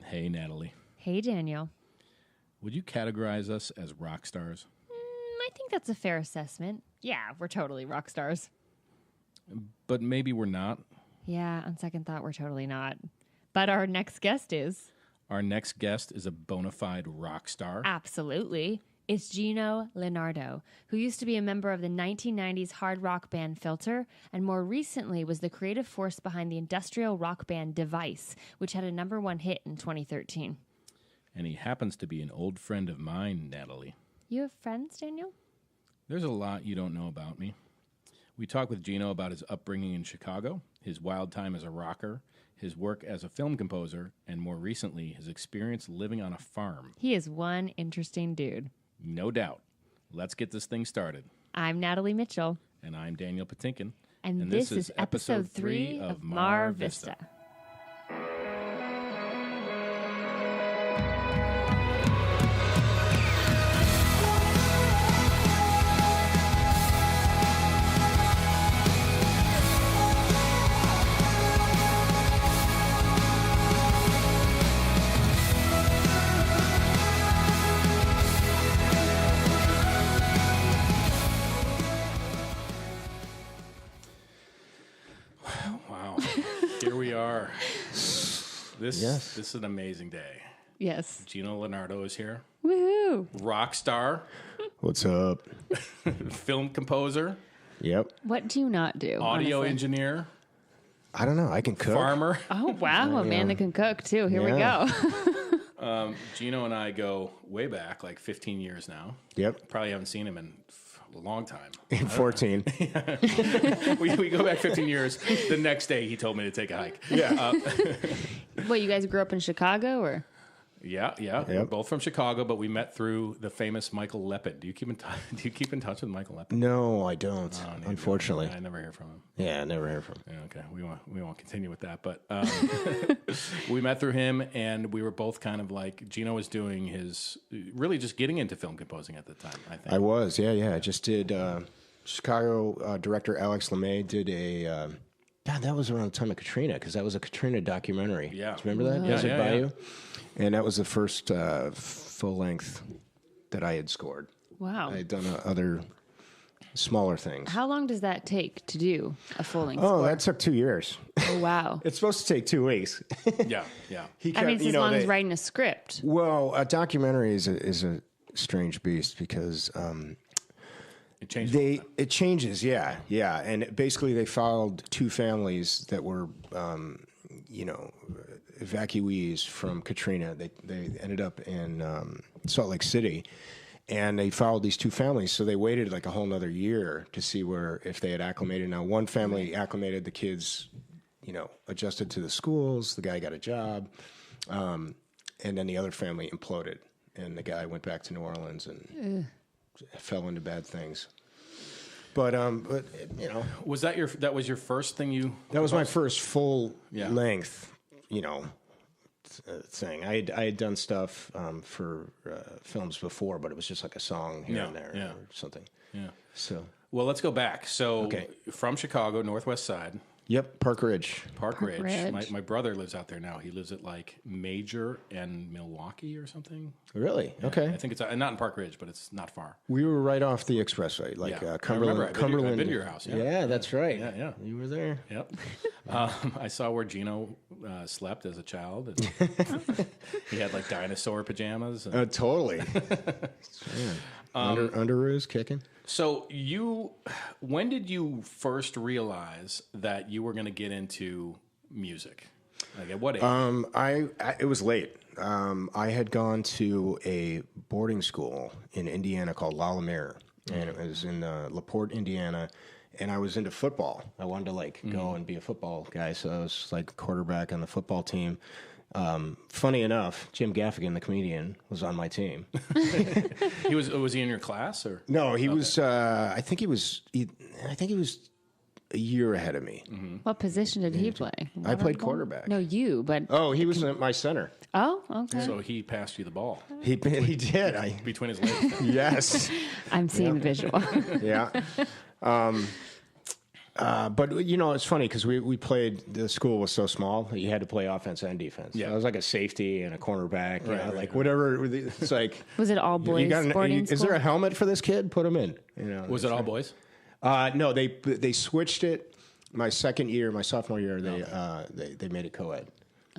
Hey, Natalie. Hey, Daniel. Would you categorize us as rock stars? I think that's a fair assessment. Yeah, we're totally rock stars. But maybe we're not. Yeah, on second thought, we're totally not. But our next guest is. Our next guest is a bona fide rock star. Absolutely. It's Geno Lenardo, who used to be a member of the 1990s hard rock band Filter, and more recently was the creative force behind the industrial rock band Device, which had a #1 hit in 2013. And he happens to be an old friend of mine, Natalie. You have friends, Daniel? There's a lot you don't know about me. We talk with Geno about his upbringing in Chicago, his wild time as a rocker, his work as a film composer, and more recently, his experience living on a farm. He is one interesting dude. No doubt. Let's get this thing started. I'm Natalie Mitchell. And I'm Daniel Patinkin. And this is episode 3 of MAR VISTA. Wow. Here we are. This is an amazing day. Yes. Geno Lenardo is here. Woohoo. Rock star. What's up? Film composer. Yep. What do you not do? Audio honestly? engineer. I don't know. I can cook. Farmer. Oh, wow. A man that can cook, too. Here we go. Geno and I go way back, like 15 years now. Yep. Probably haven't seen him in a long time. In 14. We go back 15 years. The next day, he told me to take a hike. Yeah. What, you guys grew up in Chicago, or? Yeah. We're both from Chicago, but we met through the famous Michael Leppett. Do you keep in touch with Michael Leppett? No, I don't. Unfortunately. I never hear from him. Yeah, I never hear from him. Yeah, okay, we won't continue with that, but we met through him, and we were both kind of like, Geno was doing his, really just getting into film composing at the time, I think. I was, yeah. I just did, Chicago director Alex LeMay did a, God, that was around the time of Katrina, because that was a Katrina documentary. Yeah. Do you remember that? Yeah, Desert yeah. Bayou? And that was the first full-length that I had scored. Wow. I had done other smaller things. How long does that take to do a full-length Oh, score? that took 2 years. Oh, wow. It's supposed to take 2 weeks. Yeah. He I mean, it's as long as writing a script. Well, a documentary is a strange beast because It changed. it changes, yeah, and basically they followed 2 families that were, evacuees from Katrina. They ended up in Salt Lake City, and they followed these 2 families. So they waited like a whole nother year to see if they had acclimated. Now, one family acclimated, the kids, adjusted to the schools. The guy got a job, and then the other family imploded, and the guy went back to New Orleans and fell into bad things. But Was that your first thing you? that was my first full Yeah. length, thing. I had done stuff for films before, but it was just like a song here and there or something. Yeah. So, Well, let's go back. So, Okay. from Chicago, Northwest Side, yep, Park Ridge. Park Ridge. Ridge. My brother lives out there now. He lives at like Major and Milwaukee or something. Really? Okay. I think it's not in Park Ridge, but it's not far. We were right off the expressway, like Yeah. I Cumberland. remember. I've been to your house. Yeah, that's right. Yeah. You were there. Yep. I saw where Geno slept as a child. And he had like dinosaur pajamas. And, Totally. Underoos kicking. so when did you first realize that you were going to get into music? Like at what age? It was late. I had gone to a boarding school in Indiana called La Lumiere, and it was in LaPorte, Indiana. And I was into football. I wanted to go and be a football guy, so I was like quarterback on the football team. Funny enough, Jim Gaffigan, the comedian, was on my team. Was he in your class or? No, he was. I think he was a year ahead of me. Mm-hmm. What position did he play? I played quarterback. No, you, but... Oh, he was my center. Oh, okay. So he passed you the ball He did. between his legs. Yes. I'm seeing the visual. Yeah. But it's funny because we played. The school was so small that you had to play offense and defense. Yeah. I was like a safety and a cornerback. Right. Whatever. It's like. Was it all boys boarding school? Is there a helmet for this kid? Put him in. Was it all boys? No, they switched it. My sophomore year, they made it co-ed,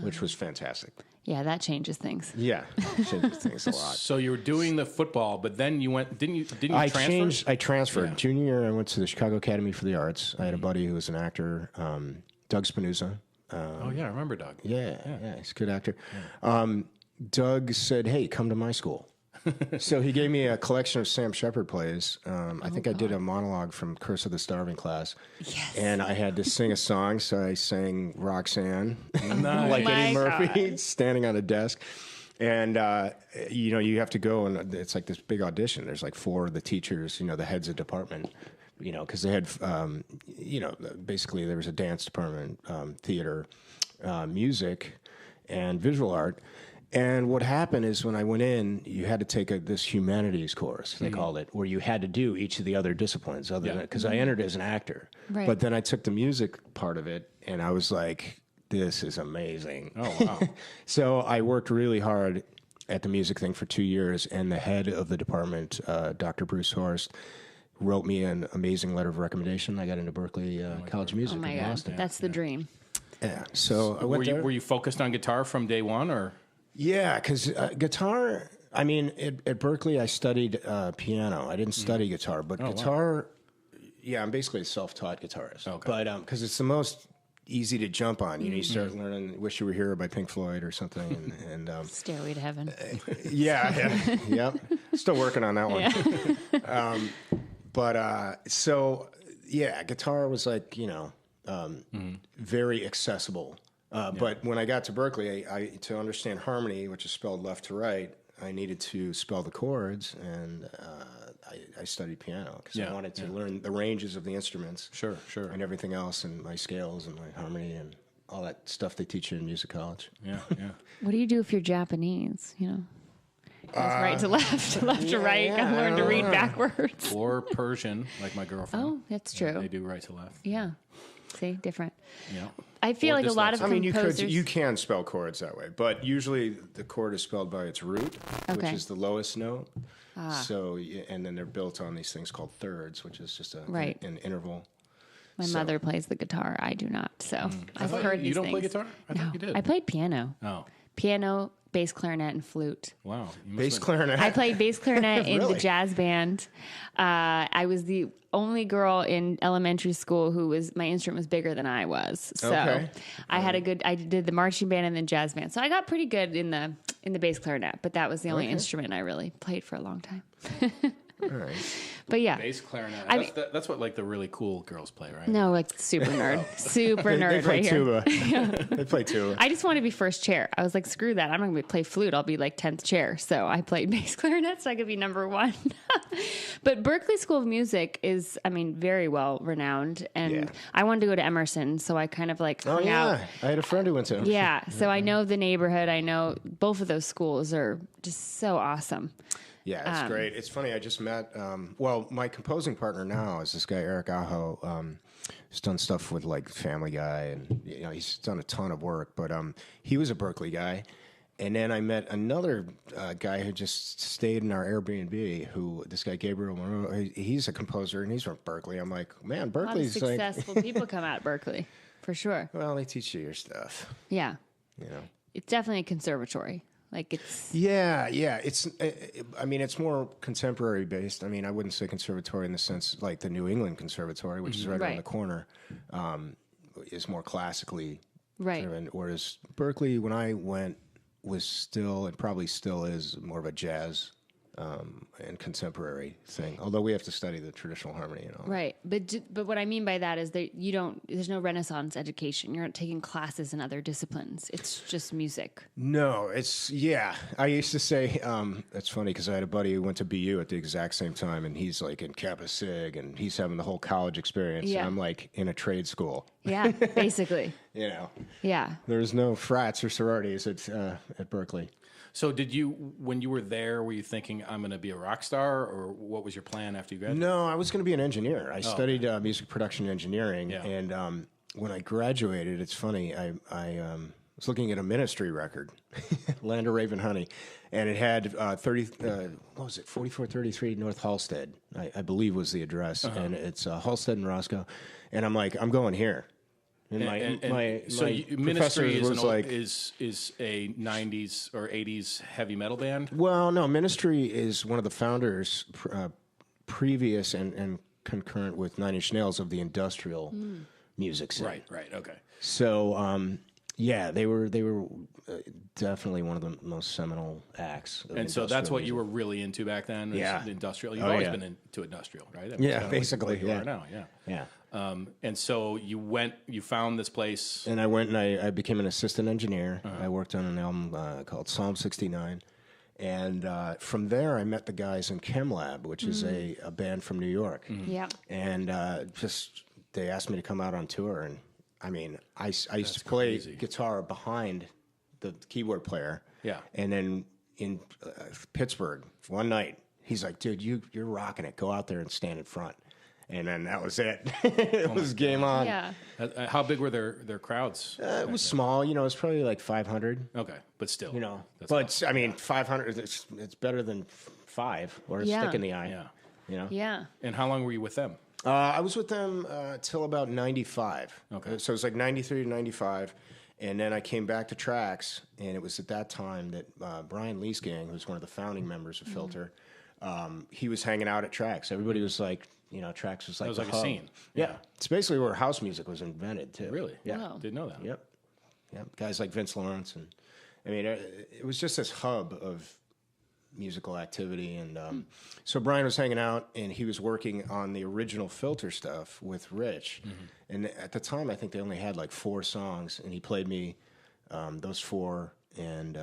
which was fantastic. Yeah, that changes things. Yeah, changes things a lot. So you were doing the football, but then you went. Didn't you transfer? I transferred. Yeah. Junior year, I went to the Chicago Academy for the Arts. I had a buddy who was an actor, Doug Spinuzza. Oh yeah, I remember Doug. Yeah, he's a good actor. Yeah. Doug said, "Hey, come to my school." So he gave me a collection of Sam Shepard plays. I think I did a monologue from Curse of the Starving Class. Yes. And I had to sing a song, so I sang Roxanne, Nice. like Eddie Murphy, God. standing on a desk. And, you have to go, and it's like this big audition. There's like 4 of the teachers, the heads of department, because they had, basically there was a dance department, theater, music, and visual art. And what happened is when I went in, you had to take this humanities course, they called it, where you had to do each of the other disciplines because I entered as an actor. Right. But then I took the music part of it, and I was like, this is amazing. Oh, wow. So I worked really hard at the music thing for 2 years, and the head of the department, Dr. Bruce Horst, wrote me an amazing letter of recommendation. I got into Berklee College of Music Oh my in God, Boston. that's the dream. Yeah. So I went there. Were you focused on guitar from day one, or? Yeah, because guitar, at Berklee, I studied piano. I didn't study guitar, but guitar, I'm basically a self-taught guitarist. Okay. But because it's the most easy to jump on. You start learning Wish You Were Here by Pink Floyd or something. And Stairway to Heaven. Yep. Still working on that one. Yeah. Guitar was like, very accessible. But when I got to Berklee, I to understand harmony, which is spelled left to right, I needed to spell the chords, and I studied piano because I wanted to learn the ranges of the instruments, Sure. and everything else, and my scales and my harmony and all that stuff they teach you in music college. Yeah. What do you do if you're Japanese? Goes right to left, left to right. Gotta learn to read backwards. Or Persian, like my girlfriend. Oh, that's true. They do right to left. Yeah. See, different. Yeah. I feel Or like a lot of composers. you can spell chords that way, but usually the chord is spelled by its root, which Okay. is the lowest note. So, and then they're built on these things called thirds, which is just an interval. My mother plays the guitar. I do not. So I've heard these You don't things. play guitar? I thought you did. I played piano. Oh, Piano, bass clarinet, and flute. wow. You must Bass have- clarinet. I played bass clarinet in the Really? jazz band. I was the only girl in elementary school my instrument was bigger than I was. So Okay. I did the marching band and then jazz band. So I got pretty good in the bass clarinet, but that was the only instrument I really played for a long time. All right. But yeah. Bass clarinet. I That's what like the really cool girls play, right? No, like super nerd. Super They nerd play right here. tuba. They play tuba. I just want to be first chair. I was like, screw that. I'm not going to play flute. I'll be like 10th chair. So I played bass clarinet so I could be number 1. But Berklee School of Music is, very well renowned. And I wanted to go to Emerson. So I kind of like hung out. I had a friend who went to. Yeah. So I know the neighborhood. I know both of those schools are just so awesome. Yeah, it's great. It's funny. I just met. My composing partner now is this guy Eric Aho. He's done stuff with like Family Guy, and he's done a ton of work. But he was a Berklee guy, and then I met another guy who just stayed in our Airbnb. This guy Gabriel Moreau. He's a composer, and he's from Berklee. I'm like, man, A lot of Berklee's successful people come out of Berklee, for sure. well, they teach you your stuff. Yeah. You know. It's definitely a conservatory. Like it's. Yeah. It's more contemporary based. I wouldn't say conservatory in the sense like the New England Conservatory, which is right around the corner, is more classically driven. Whereas Berklee, when I went, was still and probably still is more of a jazz and contemporary thing. Although we have to study the traditional harmony and all. Right, but what I mean by that is that there's no Renaissance education. You're not taking classes in other disciplines. It's just music. No, I used to say, that's funny because I had a buddy who went to BU at the exact same time, and he's like in Kappa Sig, and he's having the whole college experience. Yeah. And I'm like in a trade school. Yeah, basically. You know, Yeah. there's no frats or sororities at Berklee. So did you, when you were there, were you thinking, I'm going to be a rock star, or what was your plan after you graduated? No, I was going to be an engineer. I studied music production engineering, and when I graduated, it's funny, I was looking at a Ministry record, Land of Raven Honey, and it had 4433 North Halstead, I believe was the address, and it's Halstead and Roscoe, and I'm like, I'm going here. And my Ministry is, was like, is a 90s or 80s heavy metal band? Well, no, Ministry is one of the founders, previous and concurrent with Nine Inch Nails, of the industrial music scene. Right, okay. So, yeah, they were definitely one of the most seminal acts. And so that's what you were really into back then? Yeah. The industrial. You've always been into industrial, right? Yeah, basically. Like you are now, Yeah. And so you found this place. And I went and I became an assistant engineer. I worked on an album called Psalm 69. And from there, I met the guys in ChemLab, which is a band from New York. Yeah. And they asked me to come out on tour. And I mean, I used to play guitar behind the keyboard player. Yeah. And then in Pittsburgh, one night, he's like, dude, you're rocking it. Go out there and stand in front. And then that was it. It was game on. Yeah. How big were their crowds? It was small. It was probably like 500. Okay, but still. But awesome. I mean, 500, it's better than 5 or a stick in the eye. Yeah. Yeah. And how long were you with them? I was with them till about 95. Okay. So it was like 93 to 95. And then I came back to Trax, and it was at that time that Brian Leesgang, who's one of the founding members of Filter, he was hanging out at Trax. Everybody was like, Trax was like It was the like hub. a scene. Yeah. It's basically where house music was invented, too. Really? Yeah. Wow. Didn't know that. Yep. Guys like Vince Lawrence. And I mean, it was just this hub of musical activity. And so Brian was hanging out, and he was working on the original Filter stuff with Rich. And at the time, I think they only had like 4 songs, and he played me those 4. And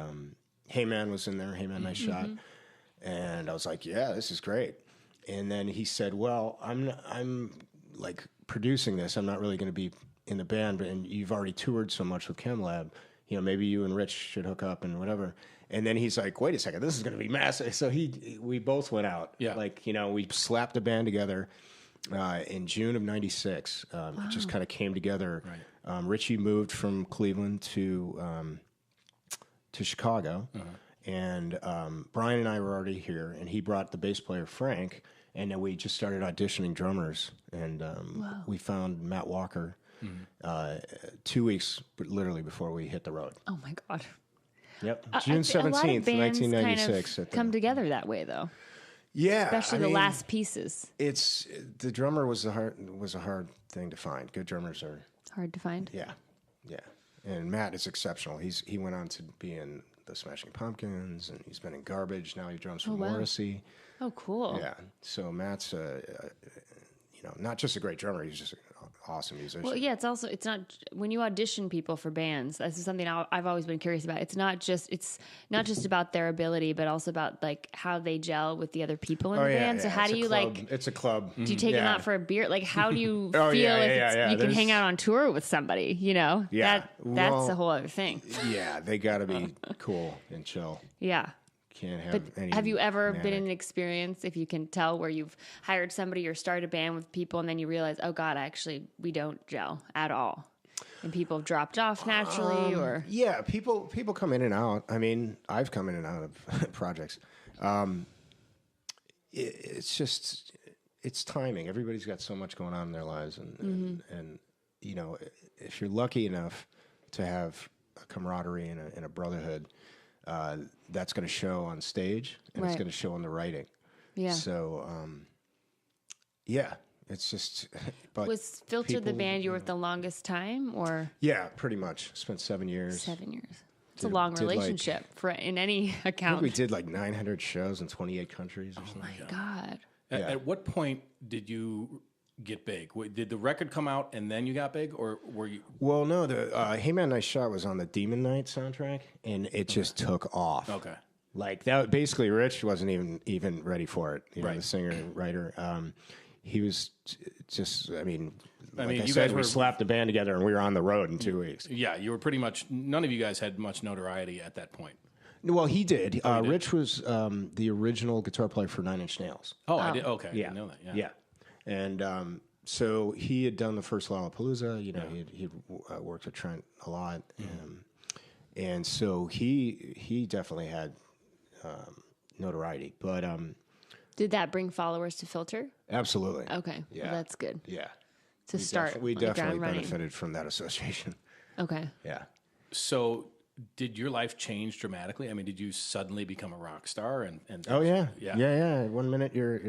Hey Man was in there, Hey Man, Nice Shot. And I was like, yeah, this is great. And then he said, well, I'm like producing this. I'm not really going to be in the band, and you've already toured so much with ChemLab. Maybe you and Rich should hook up and whatever. And then he's like, wait a second, this is going to be massive. So we both went out. Yeah. Like, we slapped the band together in June of 96. It just kind of came together. Right. Richie moved from Cleveland to Chicago. And Brian and I were already here, and he brought the bass player, Frank, and then we just started auditioning drummers. And we found Matt Walker 2 weeks literally before we hit the road. Oh, my God. Yep. June 17th, 1996. Kind of come together that way, though. Yeah. Especially the last pieces. The drummer was a hard thing to find. Good drummers are hard to find. Yeah. And Matt is exceptional. He went on to be in the Smashing Pumpkins, and he's been in Garbage. Now he drums for Morrissey. Oh, cool. Yeah. So Matt's not just a great drummer, he's just an awesome musician. Well, yeah, it's not when you audition people for bands, this is something I've always been curious about. It's not just about their ability, but also about like how they gel with the other people in the band. So how do you it's a club. Do you take them out for a beer? Like, how do you feel if you can hang out on tour with somebody, Yeah. That's a whole other thing. Yeah, they got to be cool and chill. Yeah. Can't have any. Have you ever been in an experience, if you can tell, where you've hired somebody or started a band with people and then you realize, oh God, actually we don't gel at all, and people have dropped off naturally? Or yeah, people come in and out. I mean, I've come in and out of projects. It's timing. Everybody's got so much going on in their lives, and if you're lucky enough to have a camaraderie and a brotherhood, that's going to show on stage, and it's going to show in the writing. Yeah. So, it's just. But was Filter the band you were with the longest time, or? Yeah, pretty much. Spent 7 years. 7 years. It's a long relationship in any account. I think we did like 900 shows in 28 countries or something. Oh my God. At what point did you get big? Did the record come out and then you got big, or were you? Well, no. The Hey Man, Nice Shot was on the Demon Knight soundtrack, and it just took off. Okay. Like that. Basically, Rich wasn't even ready for it. The singer and writer. He was just. I mean, you guys we slapped the band together, and we were on the road in 2 weeks. Yeah, you were pretty much. None of you guys had much notoriety at that point. Well, he did. Rich was the original guitar player for Nine Inch Nails. Oh, I did. Okay, I Yeah. didn't know that. Yeah. Yeah. And so he had done the first Lollapalooza. You know, he'd worked with Trent a lot. And so he definitely had notoriety. But Did that bring followers to Filter? absolutely. Okay. Yeah. Well, that's good Yeah. to start. We on the definitely ground running. benefited from that association. Okay. Yeah. So, did your life change dramatically? I mean, did you suddenly become a rock star? And Oh, yeah. Yeah. Yeah. 1 minute you're,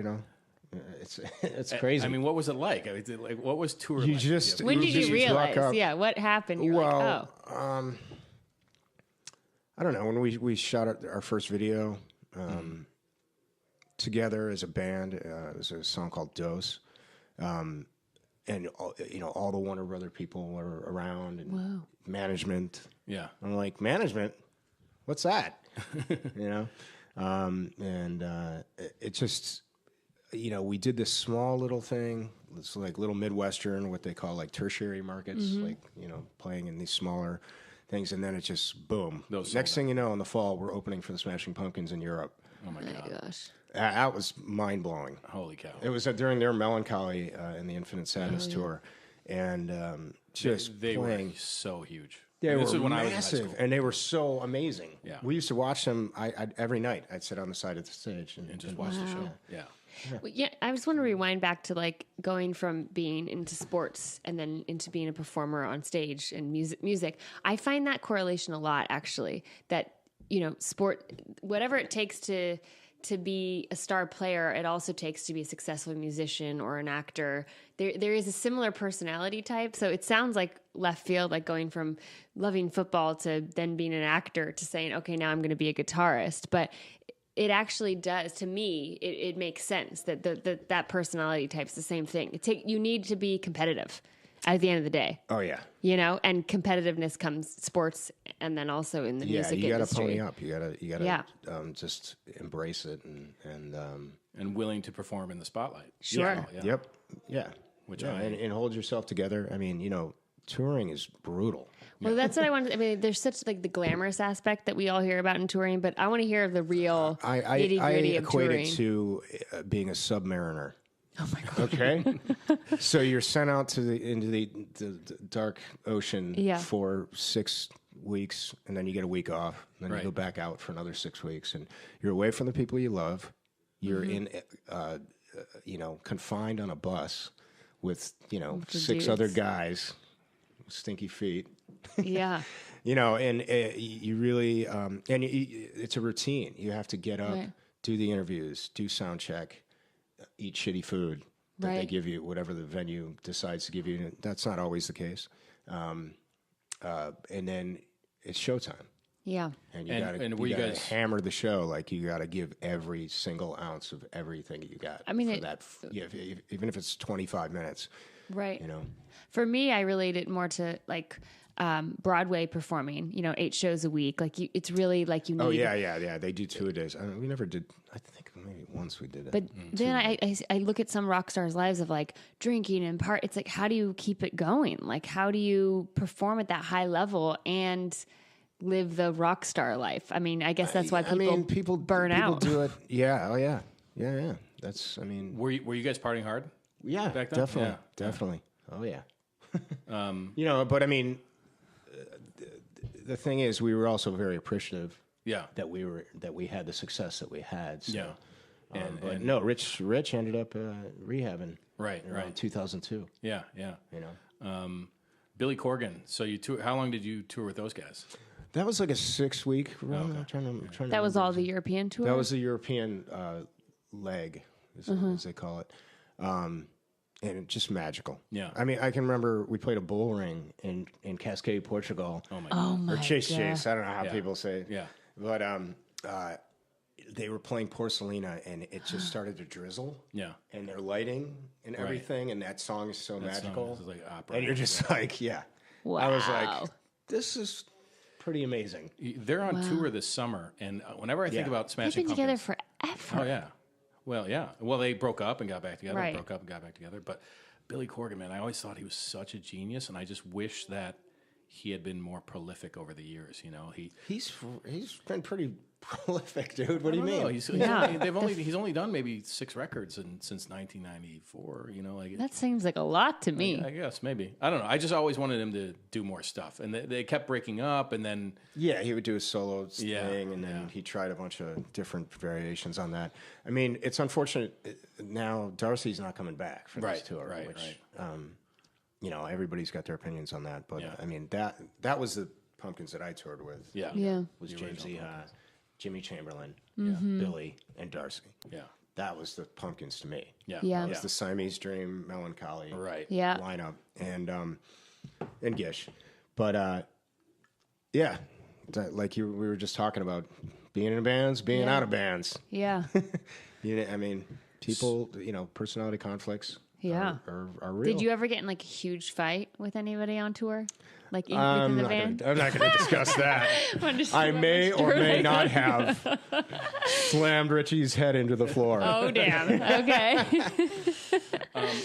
it's crazy. I mean, what was it like? I mean, like, what was tour you like? just... When did you just realize? walk up. Yeah. What happened? You're Well, like, oh. I don't know. When we shot our first video together as a band, it was a song called Dose. And, all the Warner Brother people were around and management. Yeah. I'm like, management? What's that? It just, we did this small little thing. It's like little Midwestern, what they call like tertiary markets, like, playing in these smaller things. And then it just, boom. Next thing you know, in the fall, we're opening for the Smashing Pumpkins in Europe. Oh my God. Gosh. That was mind blowing. Holy cow. It was during their Melancholy and the Infinite Sadness tour. And just They playing. were so huge. They And were this is when I was in high massive, school. and they were so amazing. Yeah. We used to watch them every night. I'd sit on the side of the stage And just watch the show. Yeah. Well, yeah, I just want to rewind back to like going from being into sports and then into being a performer on stage and music. I find that correlation a lot, actually. That sport, whatever it takes to be a star player, it also takes to be a successful musician or an actor. There is a similar personality type. So it sounds like left field, like going from loving football to then being an actor to saying, okay, now I'm going to be a guitarist. But it actually does, to me, it makes sense that that personality type's the same thing. You need to be competitive at the end of the day. Oh yeah, and competitiveness comes sports, and then also in the music you got to industry. pony up. You got to just embrace it And willing to perform in the spotlight. Sure. Yeah. Yep. Yeah. Which and hold yourself together. I mean, touring is brutal. Well, that's what I wanted. I mean, there's such like the glamorous aspect that we all hear about in touring, but I want to hear of the real nitty gritty of equate touring. it to being a submariner. Oh my God. Okay, so you're sent out into the dark ocean for 6 weeks, and then you get a week off, and then you go back out for another 6 weeks, and you're away from the people you love. You're in, confined on a bus with 6 dudes. other guys, with stinky feet. Yeah. You really, it's a routine. You have to get up, do the interviews, do sound check, eat shitty food that they give you, whatever the venue decides to give you. That's not always the case. And then it's showtime. Yeah. And you gotta hammer the show. Like you gotta give every single ounce of everything you got. I mean, even if it's 25 minutes. Right. You know. For me, I relate it more to like Broadway performing. 8 shows a week. Like it's really like you need. Oh yeah. They do 2-a-days. I mean, we never did. I think maybe once we did it. But then I look at some rock stars' lives of like drinking and part. It's like, how do you keep it going? Like, how do you perform at that high level and live the rock star life? I mean, I guess that's why people burn out. People do it. Yeah. Oh yeah. Yeah. That's. I mean. Were you guys partying hard? Yeah. Back then? Definitely. Yeah. Definitely. Oh yeah. But I mean, the thing is, we were also very appreciative. Yeah. That we had the success that we had. So, yeah. But no, Rich ended up rehabbing. Right. Around 2002. Yeah. Billy Corgan. So you tour. How long did you tour with those guys? That was like a 6-week run. Okay. I'm trying to That was all the European tour? That was the European leg, as they call it. And it's just magical. Yeah. I mean, I can remember we played a bull ring in Cascade, Portugal. Oh my God. Or Chase. I don't know how people say it. Yeah. But they were playing Porcelina, and it just started to drizzle. Yeah. And their lighting and everything, and that song is so magical. Song is like opera. And you're just like, Wow. I was like, this is pretty amazing. They're on tour this summer, and whenever I think about Smashing They've been Pumpkins, together forever. Oh yeah. Well, yeah. Well, they broke up and got back together. Right. Broke up and got back together. But Billy Corgan, man, I always thought he was such a genius, and I just wish that he had been more prolific over the years. He's been pretty prolific, dude. What do you mean? No, he's only done maybe 6 records since 1994. You know, like That seems like a lot to me. I guess maybe I don't know. I just always wanted him to do more stuff, and they kept breaking up, and then Yeah, he would do a solo thing, and then he tried a bunch of different variations on that. I mean, it's unfortunate now Darcy's not coming back for this tour, which you know, everybody's got their opinions on that, but I mean that was the Pumpkins that I toured with. Yeah. Was James Iha, Jimmy Chamberlain, Billy, and Darcy. Yeah. That was the Pumpkins to me. Yeah. That was the Siamese Dream, Melancholy lineup, and Gish. But like we were just talking about, being in bands, being out of bands. Yeah. I mean, people, you know, personality conflicts. Are real. Did you ever get in like a huge fight with anybody on tour? Like within the band? I'm not going to discuss that. I may or may not have slammed Richie's head into the floor. Oh, damn. Okay.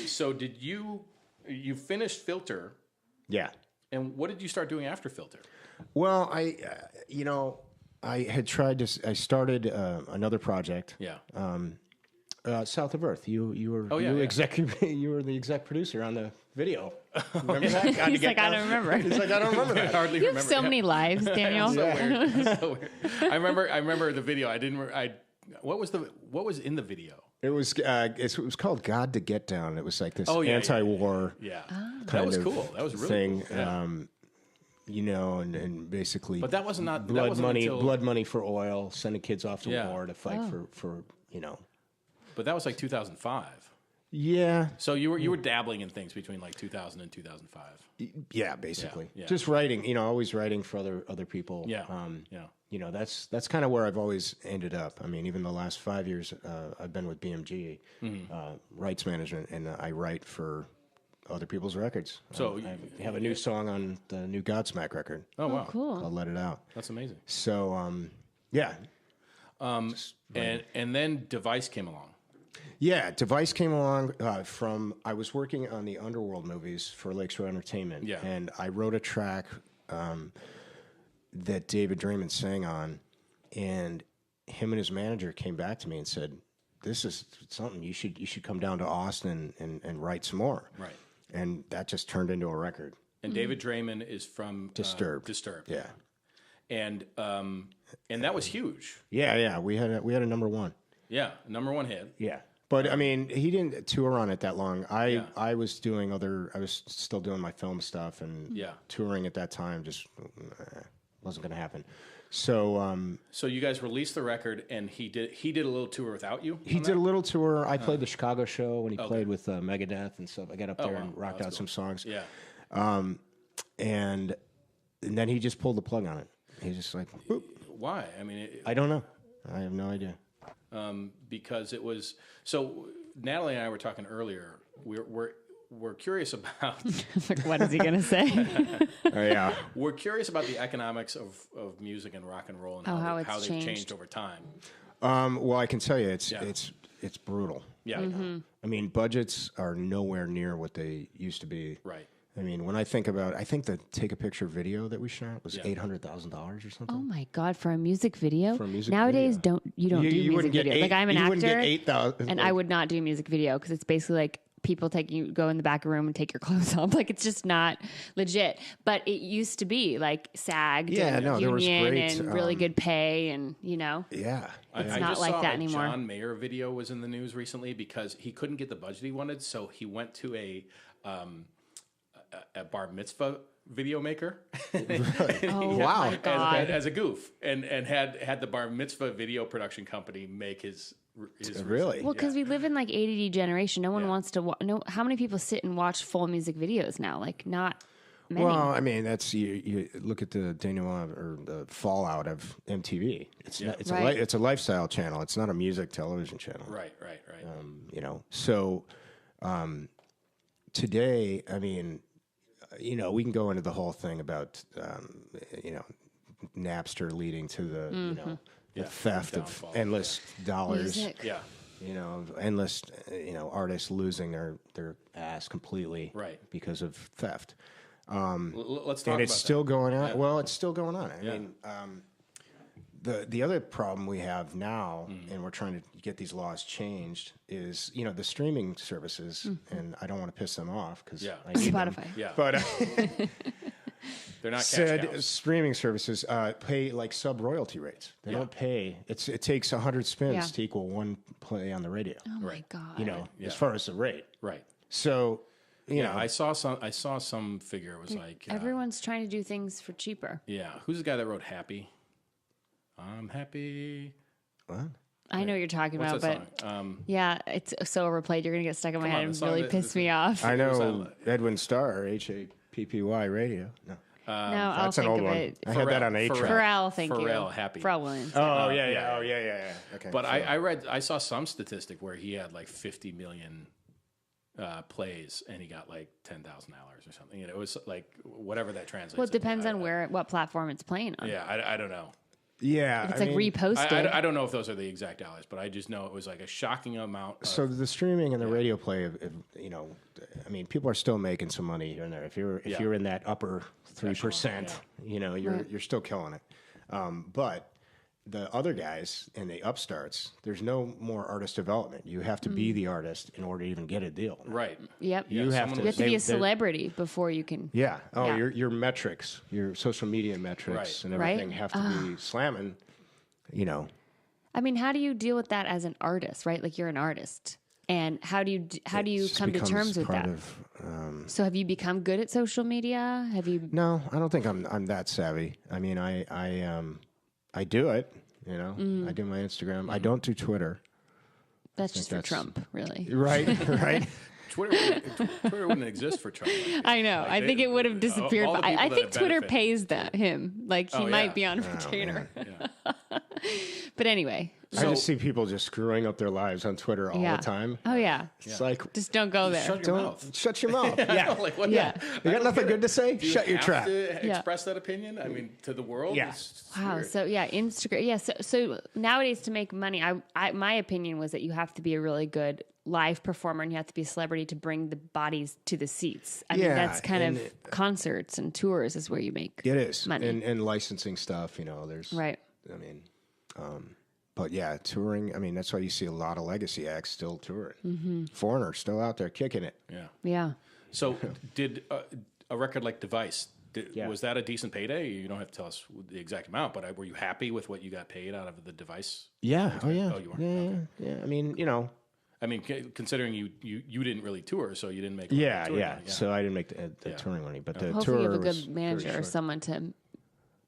So did you finished Filter? Yeah. And what did you start doing after Filter? Well, I had tried to. I started another project. Yeah. South of Earth. You were you were the exec producer on the video. Remember that? He's like, I don't remember. He's like, I don't remember that. Hardly You remember. have so many lives, Daniel. So weird. So weird. I remember the video. What was in the video? It was called God to Get Down. It was like this anti-war. Yeah. That was cool. That was really thing. cool. Yeah. You know, and basically, but that wasn't blood money. until, blood money for oil. Sending kids off to war to fight for you know. But that was like 2005. Yeah. So you were dabbling in things between like 2000 and 2005. Yeah, basically. Yeah. Just writing, you know, always writing for other people. Yeah. You know, that's kind of where I've always ended up. I mean, even the last 5 years, I've been with BMG, rights management, and I write for other people's records. So I have a new song on the new Godsmack record. Oh wow, cool! I'll Let It Out. That's amazing. So yeah. And then Device came along. Yeah, Device came along I was working on the Underworld movies for Lakeshore Entertainment, and I wrote a track that David Draymond sang on, and him and his manager came back to me and said, "This is something you should come down to Austin and write some more." Right. And that just turned into a record. And David Draymond is from Disturbed. Yeah. And that was huge. Yeah. We had a number one. Yeah, number one hit. Yeah. But I mean, he didn't tour on it that long. I was still doing my film stuff, and touring at that time just wasn't going to happen. So so you guys released the record, and he did a little tour without you. He did a little tour. I played the Chicago show when he played with Megadeth and stuff. I got up there and rocked out some songs. Yeah. And then he just pulled the plug on it. He's just like, whoop. Why? I mean, I don't know. I have no idea. Because it was so. Natalie and I were talking earlier. We're curious about. What is he going to say? Yeah. We're curious about the economics of music and rock and roll and how they've changed over time. Well, I can tell you, it's brutal. Yeah. Mm-hmm. I mean, budgets are nowhere near what they used to be. Right. I mean, when I think the Take a Picture video that we shot was $800,000 or something. Oh my God! For a music video. For a music Nowadays, video. you don't do music video. Like I'm an actor, wouldn't get 8,000, and I would not do a music video because it's basically like people go in the back room and take your clothes off. Like it's just not legit. But it used to be like SAG, union, and really good pay, and you know. Yeah. It's not like that anymore. John Mayer video was in the news recently because he couldn't get the budget he wanted, so he went to a bar mitzvah video maker. Wow. My God. As a goof, and had the bar mitzvah video production company make his really. Well, because we live in like ADD generation. No one wants to how many people sit and watch full music videos now? Like not many. Well, I mean, that's you look at the denouement or the fallout of MTV. It's a lifestyle channel. It's not a music television channel. Right. You know, so today, I mean, you know, we can go into the whole thing about you know, Napster leading to the the theft of endless dollars. Music. Yeah. You know, endless artists losing their ass completely because of theft. Let's talk about and it's still that. going on. Yeah. Well, it's still going on. I mean, the other problem we have now, and we're trying to get these laws changed, is the streaming services, and I don't want to piss them off because I need them. Spotify. Yeah. But they're not cash said cows. streaming services pay like sub royalty rates. They don't pay. It takes 100 spins to equal one play on the radio. Oh my God. As far as the rate. Right. So I saw some figure. It was like Everyone's trying to do things for cheaper. yeah. Who's the guy that wrote "Happy"? I'm happy. what? I know what you're talking What's about, that but song? it's so overplayed. You're gonna get stuck in my Come head on, and the song really that- piss me off. I know Edwin Starr, HAPPY radio. No. No, I'll That's an think old of one. it. I had that on 8-track. Pharrell, thank you. Pharrell, Happy. Pharrell Williams. Oh, yeah. yeah. Oh, yeah. Okay. But I saw some statistic where he had like 50 million plays and he got like $10,000 or something. It was like whatever that translates. Well, it into. depends on what platform it's playing on. Yeah, I don't know. Yeah. It's reposted. I don't know if those are the exact dollars, but I just know it was like a shocking amount. So the streaming and the radio play, people are still making some money here and there. If you're in that upper 3%, you're still killing it. But the other guys and the upstarts, there's no more artist development. You have to be the artist in order to even get a deal. Right. Yep. You have You have to be a celebrity before you can. Yeah. Oh, Yeah. your metrics, your social media metrics, Right. and everything have to be slamming. I mean, how do you deal with that as an artist, right? Like you're an artist, and how do you It come to becomes terms with part that? of, So have you become good at social media? Have you? No, I don't think I'm that savvy. I mean, I do it. I do my Instagram. I don't do Twitter. That's just for that's- Trump, really. Right. Right. Twitter wouldn't exist for Trump. I know. I think it would have disappeared. all the But I people think that Twitter benefit. pays him. Like he Oh, might yeah. be on retainer. Yeah. But anyway. I just see people just screwing up their lives on Twitter all Yeah. the time. Oh yeah. It's like, Just don't go there. Shut your mouth. shut your mouth. Yeah. Like what? Yeah. You got nothing good to say? Do you Shut your have trap. to Yeah. express that opinion? I mean, to the world. Yeah. It's Wow. weird. So yeah, Instagram. Yeah. So nowadays to make money, my opinion was that you have to be a really good live performer and you have to be a celebrity to bring the bodies to the seats. I mean, Yeah, that's kind and of concerts and tours is where you make It is. money. And licensing stuff, there's. Right. I mean, but yeah, touring. I mean, that's why you see a lot of legacy acts still touring. Mm-hmm. Foreigner still out there kicking it. Yeah. Yeah. So did a record like Device? Yeah. Was that a decent payday? You don't have to tell us the exact amount, but were you happy with what you got paid out of the Device? Yeah. Oh yeah. Oh, you were? Yeah. I mean, I mean, considering you didn't really tour, so you didn't make a lot of touring money. So I didn't make the touring money, but the Hopefully tour you have a was good very manager or short. someone to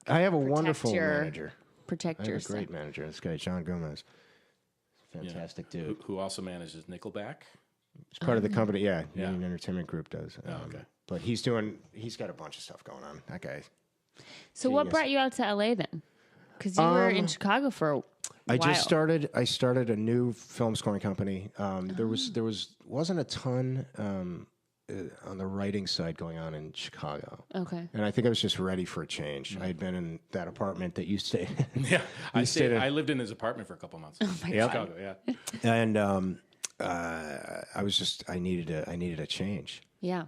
I have a wonderful your manager. protect I have your a great manager. This guy, John Gomez. Fantastic dude. Who also manages Nickelback? He's part of the company. Yeah, Yeah. Union Entertainment Group does. okay. But he's got a bunch of stuff going on. That guy. So what Genius. brought you out to LA then? Because you were in Chicago for a while. I started a new film scoring company. There wasn't a ton on the writing side going on in Chicago. Okay. And I think I was just ready for a change. I had been in that apartment that you stayed in. Yeah, stayed in- I lived in his apartment for a couple months. Oh my in God. Chicago, yeah. And I needed a change. Yeah.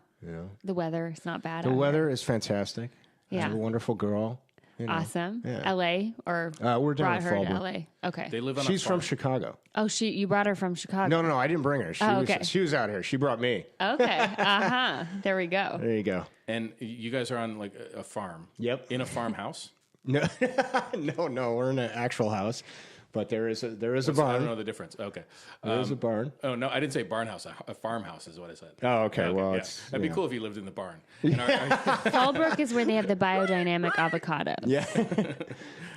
The weather is not bad. The out weather is fantastic. I Yeah. have a wonderful girl. here. Awesome. Yeah. LA or We're down brought in her to Fallbrook. LA. Okay. They live on She's a farm. from Chicago. Oh, you brought her from Chicago. No, I didn't bring her. okay. She was out here. She brought me. Okay. There we go. There you go. And you guys are on like a farm. Yep. In a farmhouse. No, no, we're in an actual house, but there is a I don't barn. know the difference. Okay. There's a barn. Oh no, I didn't say barn house. A farmhouse is what I said. Oh, okay. Well, yeah. it's That'd be cool if you lived in the barn. And Fallbrook is where they have the biodynamic avocado. Yeah,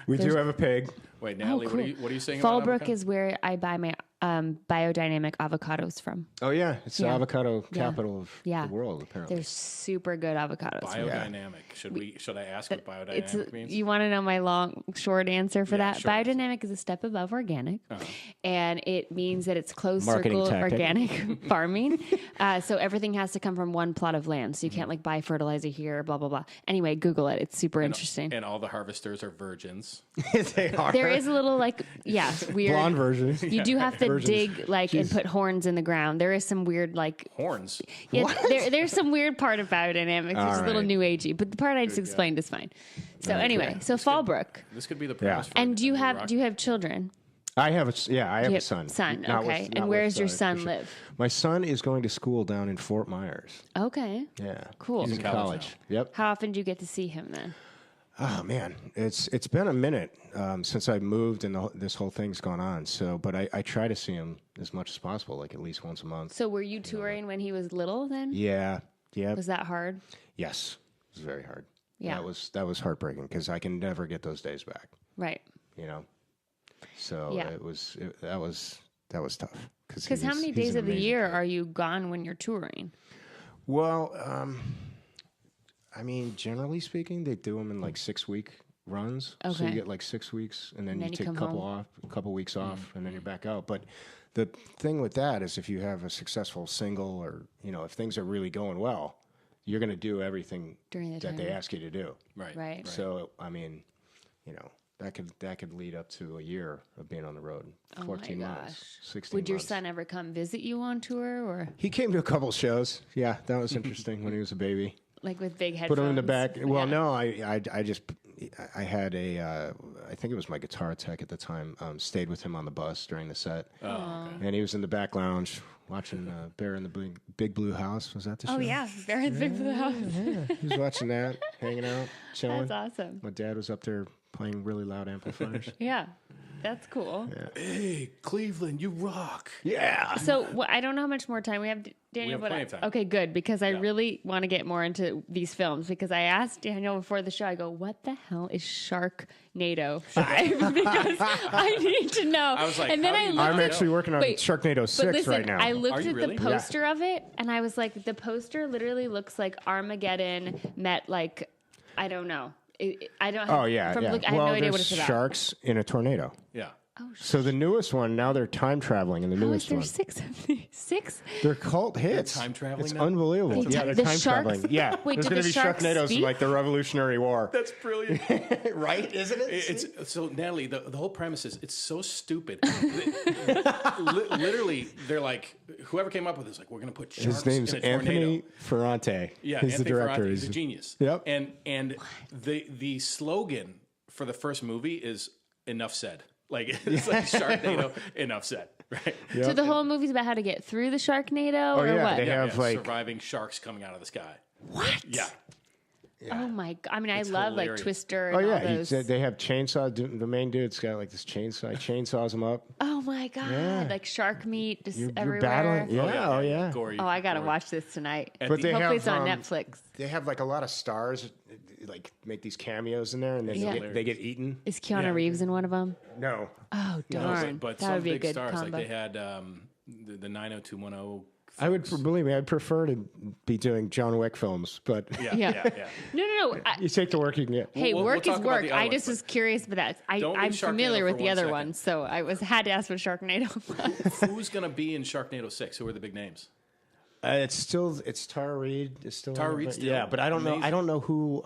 we do have a pig. wait, Natalie, cool. what are you saying? about Fallbrook avocado? is where I buy my biodynamic avocados from. Oh yeah, it's the Yeah. avocado capital of Yeah. the world. Apparently, They're super good avocados. biodynamic. Should I ask what biodynamic means? You want to know my short answer for that? sure. Biodynamic is a step above organic, and it means that it's closed Marketing circle tactic. organic farming. So everything has to come from one plot of land. So you can't like buy fertilizer here, blah blah blah. Anyway, Google it; it's super interesting. And all the harvesters are virgins. they are. There is a little like weird blonde version. You do have to dig and put horns in the ground. There is some weird horns. Yeah, there's some weird part of biodynamics, which is a little new agey, but the part I just explained is fine. So anyway, Fallbrook. This could be the premise. For and do you have children? I have a son. Son, okay. And where does your son live? My son is going to school down in Fort Myers. Okay. Yeah. Cool. He's in college. Yep. How often do you get to see him then? Oh man, it's been a minute since I moved and this whole thing's gone on. So, but I try to see him as much as possible, like at least once a month. So, were you touring when he was little then? Yeah. Was that hard? Yes, it was very hard. Yeah. That was heartbreaking because I can never get those days back. Right. So that was tough. Because how many days of the year are you gone when you're touring? Well, I mean, generally speaking, they do them in like 6-week runs. Okay. So you get like 6 weeks, and then you take a couple weeks off, and then you're back out. But the thing with that is, if you have a successful single, or if things are really going well, you're going to do everything that they ask you to do. Right. So I mean, that could lead up to a year of being on the road. 14 months, 16 Would your months. son ever come visit you on tour, or He came to a couple shows. Yeah, that was interesting when he was a baby. like with big headphones? Put him in the back. Well, no, I had I think it was my guitar tech at the time, stayed with him on the bus during the set. Oh, okay. And he was in the back lounge watching Bear in the Big Blue House. Was that the show? Oh, yeah. Bear in the Big Blue House. Yeah. He was watching that, hanging out, chilling. That's awesome. My dad was up there playing really loud amplifiers. Yeah. That's cool. Yeah. Hey, Cleveland, you rock. Yeah. So I don't know how much more time we have, Daniel. We have plenty of time. Okay, good, because I really want to get more into these films, because I asked Daniel before the show, I go, what the hell is Sharknado 5? Because I need to know. I was like, and then I looked I'm at, actually working on Sharknado 6 but listen, right now. I looked Are you at really? the poster of it, and I was like, the poster literally looks like Armageddon met like, I don't know. I don't. Oh yeah, from yeah. Look, I have no idea what there's it's about. sharks in a tornado. Yeah. Oh, So the newest one, now they're time traveling in the how is newest there one. 6 of these? 6? They're cult hits. time traveling It's now? unbelievable. They Yeah, ti- they're the time sharks- traveling. Yeah, Wait, there's did going to the be sharks Sharknadoes in speak? like the Revolutionary War. That's brilliant. Right? Isn't it? It's so Natalie. The whole premise is it's so stupid. Literally, they're like, whoever came up with this, like, we're going to put sharks His name's in a tornado. Anthony Ferrante. Yeah, he's Anthony the director. Ferrante, he's a genius. Yep. And the slogan for the first movie is "Enough said." Like it's like Sharknado, enough said. Right. Yep. So the whole movie's about how to get through the Sharknado, or yeah, what? they have like surviving sharks coming out of the sky. What? Yeah. Oh my god! I mean, It's I love hilarious. like Twister. Oh And yeah, all those. they have chainsaw. The main dude's got like this chainsaw. He chainsaws them up. Oh my god! Yeah. Like shark meat just You're everywhere. battling. Yeah. Oh yeah. Gory, Oh, I gotta gory. watch this tonight. At But the- they Hopefully, have it's on Netflix. They have like a lot of stars, like make these cameos in there, and then Yeah. they get eaten. Is Keanu Yeah. Reeves in one of them? No. Oh darn! But that some would be a big good stars, combo. like they had the 90210. I would folks. believe me. I'd prefer to be doing John Wick films, but Yeah, Yeah. yeah, yeah. No. you take the work you can get. Hey, We'll work talk is about work. the I other just ones, was curious about that. Don't I'm leave Sharknado familiar with for the 1 other second. ones, so had to ask what Sharknado was. Who's gonna be in Sharknado 6? Who are the big names? It's Tara Reid. Is still Tara in it, Reid's but- still yeah, but I don't know. amazing. I don't know who.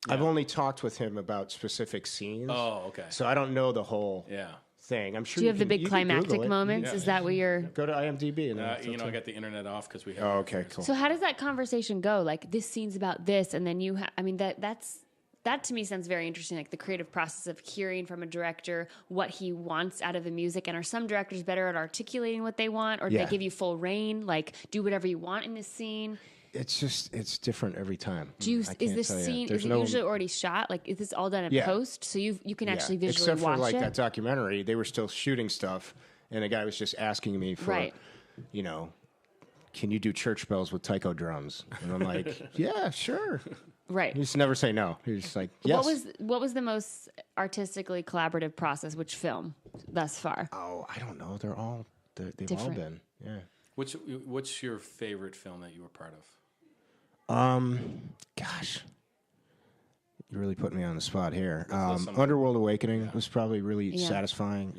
I've only talked with him about specific scenes. Oh, okay. So I don't know the whole Yeah. thing. I'm sure. Do you have the can- big can climactic Google it. moments? Yeah. Is that what you're? Go to IMDb and I got the internet off because we have. Oh, okay, cool. So how does that conversation go? Like this scene's about this, and then I mean that to me sounds very interesting. Like the creative process of hearing from a director what he wants out of the music, and are some directors better at articulating what they want, or do Yeah. they give you full reign? Like do whatever you want in this scene. It's different every time. Do you, I is can't this tell you. scene There's is it no- usually already shot? Like is this all done in Yeah. post, so you can actually visually Except watch for like it? that documentary, they were still shooting stuff, and the guy was just asking me for, Right. Can you do church bells with taiko drums? And I'm like, yeah, sure. Right. He just never say no. He's just like, yes. What was the most artistically collaborative process? Which film thus far? Oh, I don't know. They've all Different. been. Yeah. What's your favorite film that you were part of? Gosh, you really put me on the spot here. some- Underworld Awakening was probably really Yeah. satisfying.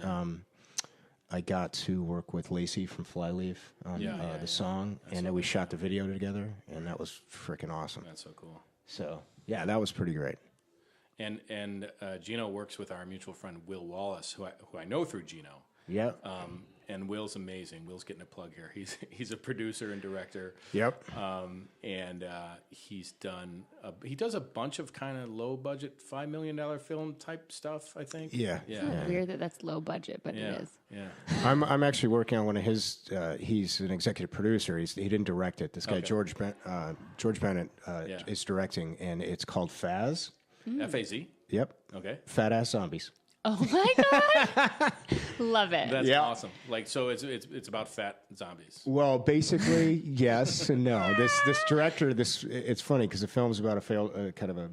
I got to work with Lacey from Flyleaf on the song, and then we shot the video together, and that was freaking awesome. That's so cool. So yeah, that was pretty great. And Geno works with our mutual friend Will Wallace, who I know through Geno. Yeah. And Will's amazing. Will's getting a plug here. He's a producer and director. Yep. And he does a bunch of kind of low budget $5 million film type stuff, I think. Yeah. Yeah. Weird that that's low budget, but it is. Yeah. I'm actually working on one of his. He's an executive producer. He didn't direct it. This guy George Bennett is directing, and it's called Faz. FAZ. Yep. Okay. Fat ass zombies. Oh my god, love it. That's awesome. Like, so it's about fat zombies. Well, basically, yes and no. This director, it's funny because the film's about a failed kind of a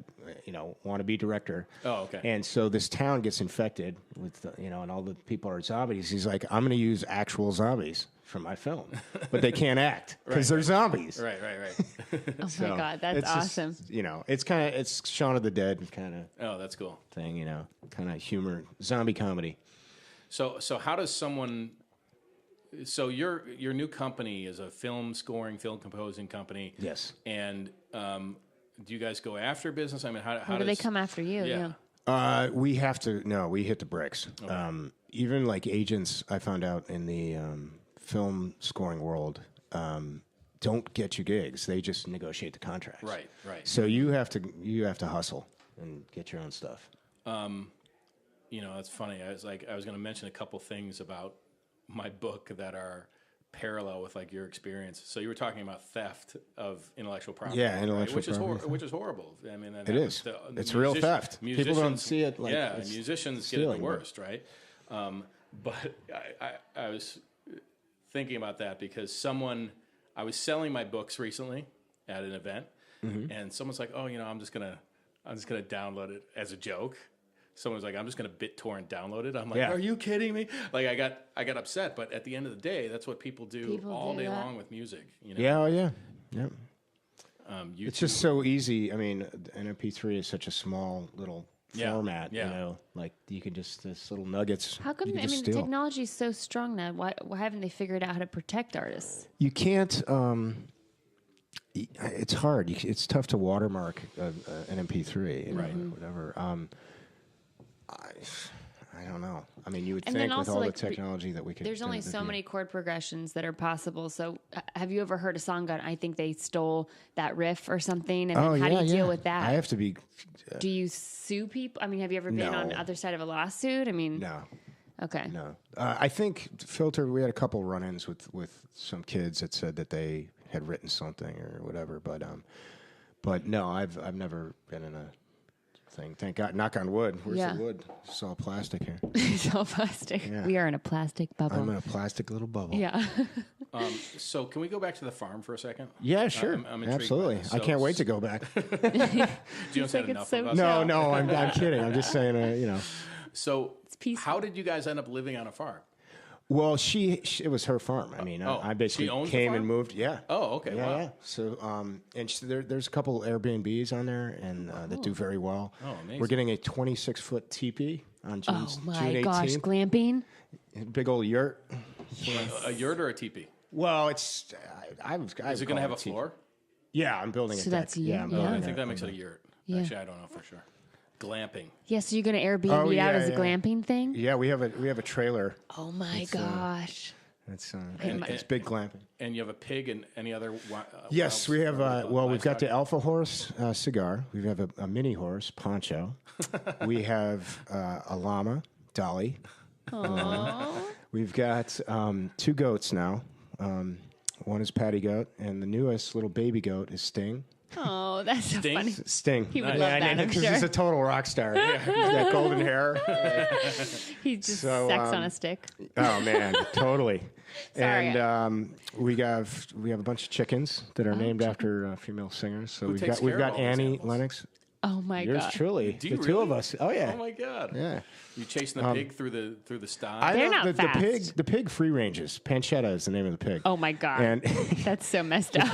wannabe director. Oh, okay. And so this town gets infected with and all the people are zombies. He's like, I'm going to use actual zombies for my film, but they can't act because they're zombies. Right. Oh my god, that's awesome. Just, it's Shaun of the Dead kind of. Oh, that's cool. Thing, kind of humor, zombie comedy. So how does someone? So your new company is a film scoring, film composing company. Yes. And do you guys go after business? I mean, how do they come after you? Yeah. We have to. No, we hit the bricks. Okay. Even like agents, I found out in the film scoring world, don't get you gigs. They just negotiate the contracts. Right. So you have to hustle and get your own stuff. It's funny. I was going to mention a couple things about my book that are parallel with like your experience. So you were talking about theft of intellectual property. Yeah, intellectual property. Which is horrible. I mean, it is. It's real theft. People don't see it like musicians get it the worst, right? But I was thinking about that because I was selling my books recently at an event, and someone's like, "Oh, I'm just gonna download it as a joke." Someone's like, "I'm just gonna BitTorrent download it." I'm like, "Are you kidding me?" Like I got upset, but at the end of the day, that's what people do all day long with music. Yeah. It's just so easy. I mean, an MP3 is such a small little format. Like you can just this little nuggets. How come? I mean, the technology is so strong now. Why haven't they figured out how to protect artists? You can't. It's hard. It's tough to watermark an MP3, right? Whatever. I don't know. I mean, you would think with all the technology that we could. There's only so many chord progressions that are possible. So, have you ever heard a song gone? I think they stole that riff or something. And then how do you deal with that? I have to be. Do you sue people? I mean, have you ever been on the other side of a lawsuit? I mean, no. Okay. No, I think Filter. We had a couple run-ins with some kids that said that they had written something or whatever, but no, I've never been in a thing. Thank God. Knock on wood. Where's the wood? It's all plastic here. It's all plastic. Yeah. We are in a plastic bubble. I'm in a plastic little bubble. Yeah. So can we go back to the farm for a second? Yeah, sure. I'm absolutely. I can't wait to go back. Do you know enough of us? No, I'm kidding. I'm just saying, So how did you guys end up living on a farm? Well, it was her farm. I mean, I basically came and moved. Yeah. Oh, okay. Yeah. Wow. Yeah. So, there's a couple Airbnbs on there, and that do very well. Oh, amazing. We're getting a 26-foot teepee on June 18th. Oh my gosh, glamping! Big old yurt. Yes. A yurt or a teepee? Well, it's. Is it going to have a floor? Yeah, I'm building it. So that's I'm building I think that makes it a yurt. Yeah. Actually, I don't know for sure. Glamping. Yeah, so you're going to Airbnb out as a glamping thing? Yeah, we have a trailer. Oh my gosh. It's big glamping. And you have a pig and any other? Yes, we have. We've got the Alpha Horse cigar. We have a mini horse, Poncho. We have a llama, Dolly. We've got 2 goats now. One is Patty Goat, and the newest little baby goat is Sting. Oh, that's so funny. Sting. He would love that, I'm sure. He's a total rock star. He's got golden hair. He's just sex on a stick. Oh, man, totally. Sorry. And we have a bunch of chickens that are named after female singers. So we've got Annie Lennox. Oh my God! Yours truly. Do you the two of us. Oh yeah. Oh my God. Yeah. You chasing the pig through the sty? They're not fast. The pig free ranges. Pancetta is the name of the pig. Oh my God. And that's so messed up.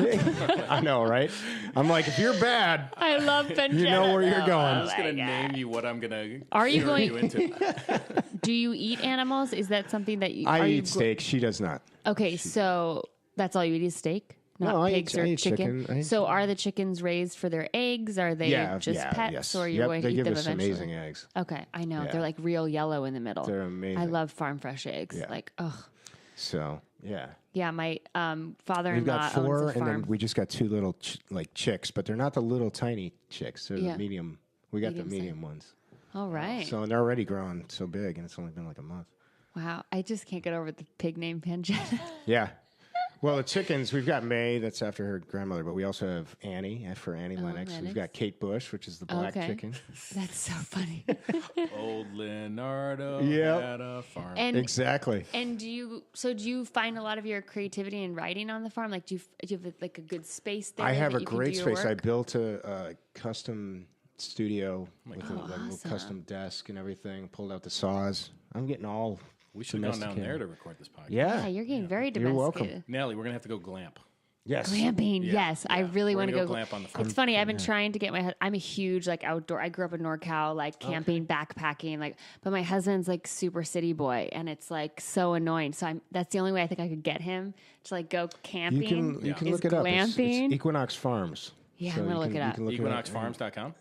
I know, right? I'm like, if you're bad, I love pancetta. You know where you're going. I'm just gonna name you what I'm gonna. Are you going you into? Do you eat animals? Is that something that you? I eat steak. She does not. Okay, so that's all you eat is steak. not No, pigs I or eat chicken. chicken. So are the chickens raised for their eggs? Are they just pets, yes. or are you Yep, going to they eat give them us eventually? amazing eggs. Okay, I know. Yeah. They're like real yellow in the middle. They're amazing. I love farm fresh eggs. Yeah. Like, ugh. So, yeah. Yeah, my We've father-in-law got owns 4, a and farm. then we just got 2 little chicks, but they're not the little tiny chicks. They're Yeah. the medium. We got Medium the medium ones. All right. So, and they're already growing so big, and it's only been like a month. Wow. I just can't get over the pig name Pangetta. Yeah. Well, the chickens, we've got May, that's after her grandmother, but we also have Annie, for Annie Lennox. Lennox. We've got Kate Bush, which is the black Okay. chicken. That's so funny. Old Leonardo Yep. had a farm. And Exactly. and do you find a lot of your creativity in writing on the farm? Like, do you have like a good space there? I have that a you can great do your space. I work? built a custom studio with a little awesome. custom desk and everything. Pulled out the saws. I'm getting all. We should have gone down domesticated. there to record this podcast. Yeah. Yeah, you're getting very You're domesticated. welcome. Natalie, we're going to have to go glamp. Yes. Glamping, yes. I really We're want to gonna go. go glamp on the farm. It's funny. I've been trying to get I'm a huge like outdoor. I grew up in NorCal, like camping, backpacking, like. But my husband's like super city boy, and it's like so annoying. So that's the only way I think I could get him to like go camping. You can is look it up. It's glamping. Equinox Farms. Yeah, So I'm gonna you look can- it you up. can look it up. EquinoxFarms.com?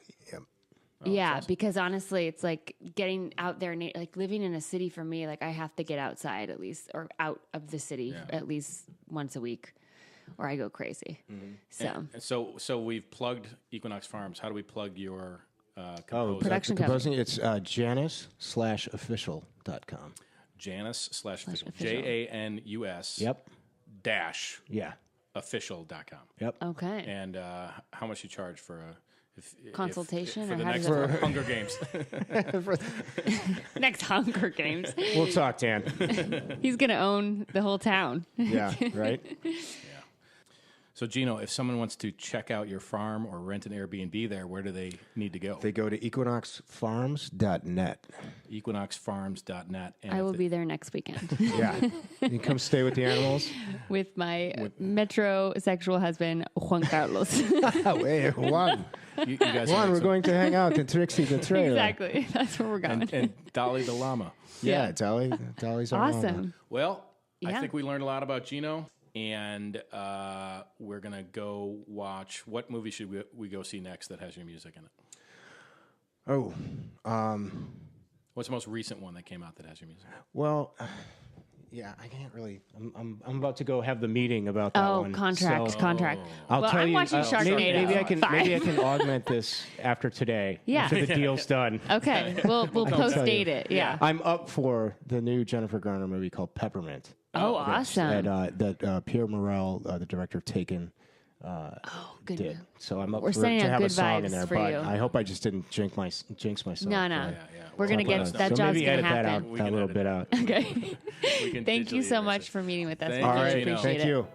Yeah, because honestly, it's like getting out there, like living in a city for me. Like I have to get outside at least, or out of the city at least once a week, or I go crazy. So So we've plugged Equinox Farms. How do we plug your composer? Production composing. It's Janice/official.com. Janus/official. official. JANUS Yep. dash Yeah. official.com. Yep. okay, And how much you charge for a consultation, for or the how next does it work? Hunger Games? Next Hunger Games. We'll talk, Dan. He's gonna own the whole town. Yeah. Right. So, Geno, if someone wants to check out your farm or rent an Airbnb there, where do they need to go? They go to equinoxfarms.net. EquinoxFarms.net. And I if will they- be there next weekend Yeah. You can come stay with the animals. with my metrosexual husband Juan Carlos. Oh, hey, Juan. You guys Juan, have we're some- going to hang out in Trixie the trailer. Exactly, that's where we're going. and Dolly the llama. Yeah, Dolly's our mama. Awesome. Well, I Yeah. think we learned a lot about Geno, and we're gonna go watch. What movie should we go see next that has your music in it? Oh, What's the most recent one that came out that has your music? well, yeah, I can't really. I'm about to go have the meeting about that Oh, one. contract. So Well, tell I'm you, watching Sharknado. Maybe I can Fine. maybe I can augment this after today. Yeah. After the deal's done. Okay, we'll post tell you. date it. Yeah. I'm up for the new Jennifer Garner movie called Peppermint. Oh, awesome. That Pierre Morel, the director of Taken, Oh, good. did. So I'm up We're for sending to out have good a song vibes in there. for But you. I hope I just didn't jinx myself. No, no. Yeah. We're gonna get that So job's maybe gonna edit that happen. out, that little bit out. Okay. We can Thank you digitally so erase much it. for meeting with us. Thank We you, really Geno. appreciate Thank it. you.